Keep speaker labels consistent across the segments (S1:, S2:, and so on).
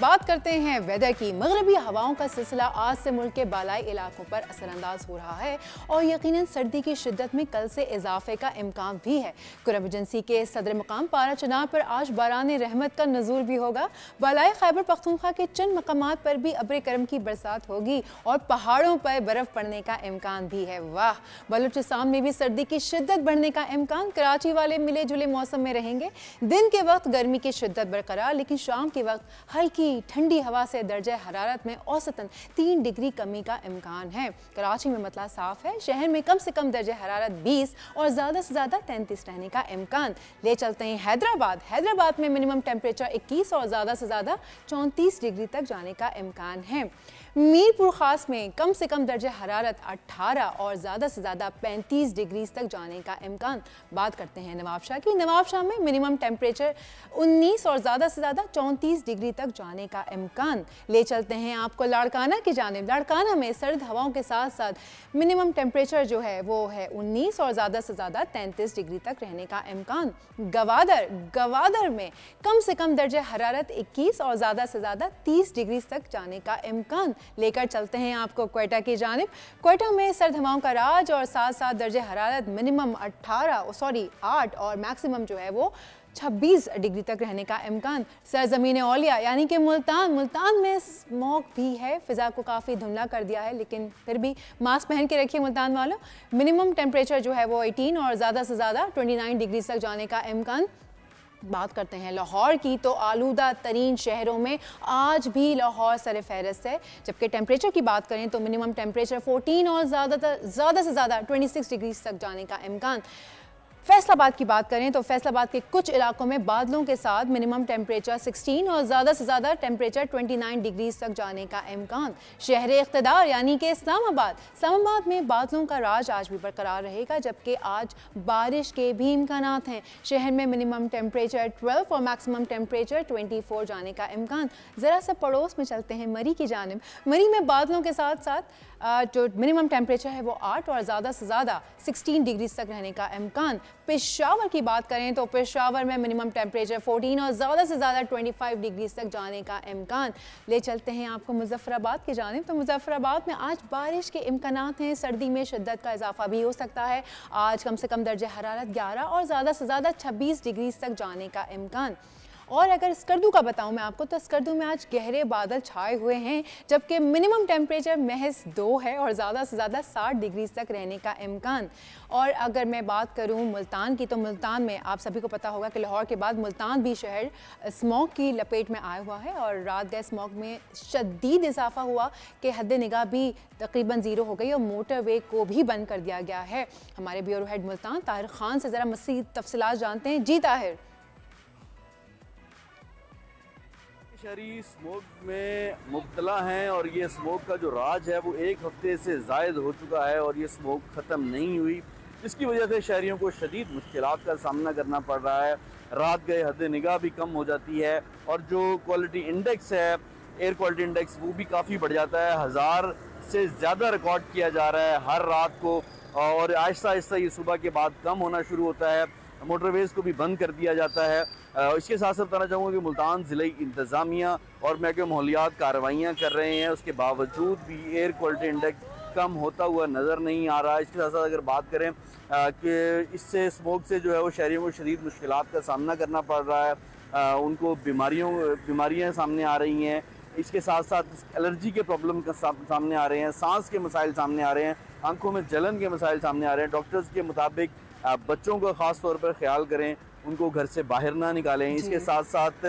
S1: बात करते हैं वेदर की। मगरबी हवाओं का सिलसिला आज से मुल्क के बालाई इलाकों पर असरअंदाज हो रहा है और यकीनन सर्दी की शिद्दत में कल से इजाफे का इम्कान भी है। कुरब एजेंसी के सदर मकाम पारा चनाब पर आज बारान रहमत का नज़ूल भी होगा। बालाई खैबर पख्तूनख्वा के चंद मकामात पर भी अब्र करम की बरसात होगी और पहाड़ों पर बर्फ पड़ने का इम्कान भी है। वाह, बलूचिस्तान में भी सर्दी की शिद्दत बढ़ने का इम्कान। कराची वाले मिले जुले मौसम में रहेंगे। दिन के वक्त गर्मी की शिद्दत बरकरार, लेकिन शाम के वक्त हल्की ठंडी हवा से दर्जे हरारत में औसतन 3 डिग्री कमी का इम्कान है। कराची में मतला साफ है। शहर में कम से कम दर्जे हरारत 20 और ज़्यादा से ज़्यादा 33 रहने का इम्कान। ले चलते हैं हैदराबाद में मिनिमम टेम्परेचर 21 और ज़्यादा से ज़्यादा 34 डिग्री तक जाने का इम्कान है। मीरपुर खास में कम से कम दर्जे हरारत 18 और ज़्यादा से ज़्यादा 35 डिग्री तक जाने का इम्कान। बात करते हैं नवाबशाह की। नवाबशाह में मिनिमम टेम्परेचर 19 और ज़्यादा से ज़्यादा 34 डिग्री तक जाने का इम्कान। ले चलते हैं आपको लाड़काना की जानिब। लाड़काना में सर्द हवाओं के साथ साथ मिनिमम टेम्परेचर जो है वो है 19 और ज़्यादा से ज़्यादा 33 डिग्री तक रहने का इम्कान। गवादर में कम से कम दर्जे हरारत 21 और ज़्यादा से ज़्यादा 30 डिग्री तक जाने का इम्कान। लेकर चलते हैं आपको क्वेटा की जानिब। क्वेटा में सर्द हवाओं का राज और साथ साथ दर्जे हरारत मिनिमम 8 और मैक्सिमम जो है वो 26 डिग्री तक रहने का इम्कान। सरजमीन औलिया यानी कि मुल्तान में स्मोक भी है। फ़िज़ा को काफ़ी धुंधला कर दिया है, लेकिन फिर भी मास्क पहन के रखिए मुल्तान वालों। मिनिमम टेम्परेचर जो है वो 18 और ज़्यादा से ज़्यादा 29 डिग्री तक जाने का इम्कान। बात करते हैं लाहौर की, तो आलूदा तरीन शहरों में आज भी लाहौर सर फहरिस्त है। जबकि टेम्परेचर की बात करें तो मिनिमम टेम्परेचर 14 और ज़्यादा से ज़्यादा 26 डिग्री तक जाने का इम्कान। फैसलाबाद की बात करें तो फैसलाबाद के कुछ इलाकों में बादलों के साथ मिनिमम टेम्परेचर 16 और ज़्यादा से ज़्यादा टेम्परेचर 29 डिग्री तक जाने का इम्कान। शहर इक़्तिदार यानी कि इस्लामाबाद में बादलों का राज आज भी बरकरार रहेगा, जबकि आज बारिश के भी इम्कानात हैं। शहर में मिनिमम टेम्परेचर 12 और मैक्सिमम टेम्परेचर 24 जाने का इम्कान। ज़रा सा पड़ोस में चलते हैं मरी की जानिब। मरी में बादलों के साथ साथ जो मिनिमम टेम्परेचर है वो 8 और ज़्यादा से ज़्यादा 16 डिग्री तक रहने का इम्कान। पेशावर की बात करें तो पेशावर में मिनिमम टेम्परेचर 14 और ज़्यादा से ज़्यादा 25 डिग्री तक जाने का इम्कान। ले चलते हैं आपको मुज़फ़्फ़राबाद की जानिब। तो मुज़फ़्फ़राबाद में आज बारिश के इम्कानात हैं। सर्दी में शिद्दत का इजाफा भी हो सकता है। आज कम से कम दर्जे हरारत 11 और ज़्यादा से ज़्यादा 26 डिग्री तक जाने का इम्कान। और अगर स्कर्दू का बताऊं मैं आपको, तो स्कर्दू में आज गहरे बादल छाए हुए हैं, जबकि मिनिमम टेम्परेचर महज 2 है और ज़्यादा से ज़्यादा 60 डिग्री तक रहने का इम्कान। और अगर मैं बात करूं मुल्तान की, तो मुल्तान में आप सभी को पता होगा कि लाहौर के बाद मुल्तान भी शहर स्मोक की लपेट में आया हुआ है और रात गए स्मोक में शदीद इजाफा हुआ कि हद निगाह भी तकरीबन 0 हो गई और मोटरवे को भी बंद कर दिया गया है। हमारे ब्यूरो हेड मुल्तान ताहिर खान से ज़रा मज़ीद तफसीलात जानते हैं। जी ताहिर।
S2: शहरी स्मोक में मुब्तला हैं और ये स्मोक का जो राज है वो 1 हफ्ते से ज़ायद हो चुका है और ये स्मोक ख़त्म नहीं हुई, जिसकी वजह से शहरियों को शदीद मुश्किलात का सामना करना पड़ रहा है। रात गए हद निगाह भी कम हो जाती है और जो क्वालिटी इंडेक्स है, एयर क्वालिटी इंडेक्स, वो भी काफ़ी बढ़ जाता है। 1000 से ज़्यादा रिकॉर्ड किया जा रहा है हर रात को और आहिस्ता आहिस्ता ये सुबह के बाद कम होना शुरू होता है। मोटरवेज़ को भी बंद कर दिया जाता है। इसके साथ साथ बताना चाहूँगा कि मुल्तान ज़िले इंतज़ामिया और महकमे माहौलियात कार्रवाइयाँ कर रहे हैं, उसके बावजूद भी एयर क्वालिटी इंडेक्स कम होता हुआ नज़र नहीं आ रहा है। इसके साथ साथ अगर बात करें कि इससे स्मोक से जो है वो शहरियों को शदीद मुश्किलात का सामना करना पड़ रहा है, उनको बीमारियाँ सामने आ रही हैं। इसके साथ साथ एलर्जी के प्रॉब्लम का सामने आ रहे हैं, सांस के मसाइल सामने आ रहे हैं, आंखों में जलन के मसाइल सामने आ रहे हैं। डॉक्टर्स के मुताबिक बच्चों का ख़ास तौर पर ख्याल करें, उनको घर से बाहर ना निकालें। इसके साथ साथ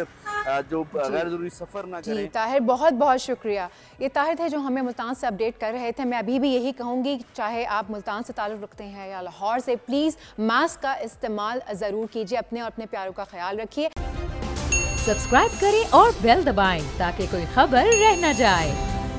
S2: जो गैर ज़रूरी सफ़र ना करें।
S1: ताहिर, बहुत बहुत शुक्रिया। ये ताहिर थे जो हमें मुल्तान से अपडेट कर रहे थे। मैं अभी भी यही कहूँगी, चाहे आप मुल्तान से ताल्लुक़ रखते हैं या लाहौर से, प्लीज़ मास्क का इस्तेमाल ज़रूर कीजिए। अपने और अपने प्यारों का ख्याल रखिए।
S3: सब्सक्राइब करें और बेल दबाएं ताकि कोई खबर रह न जाए।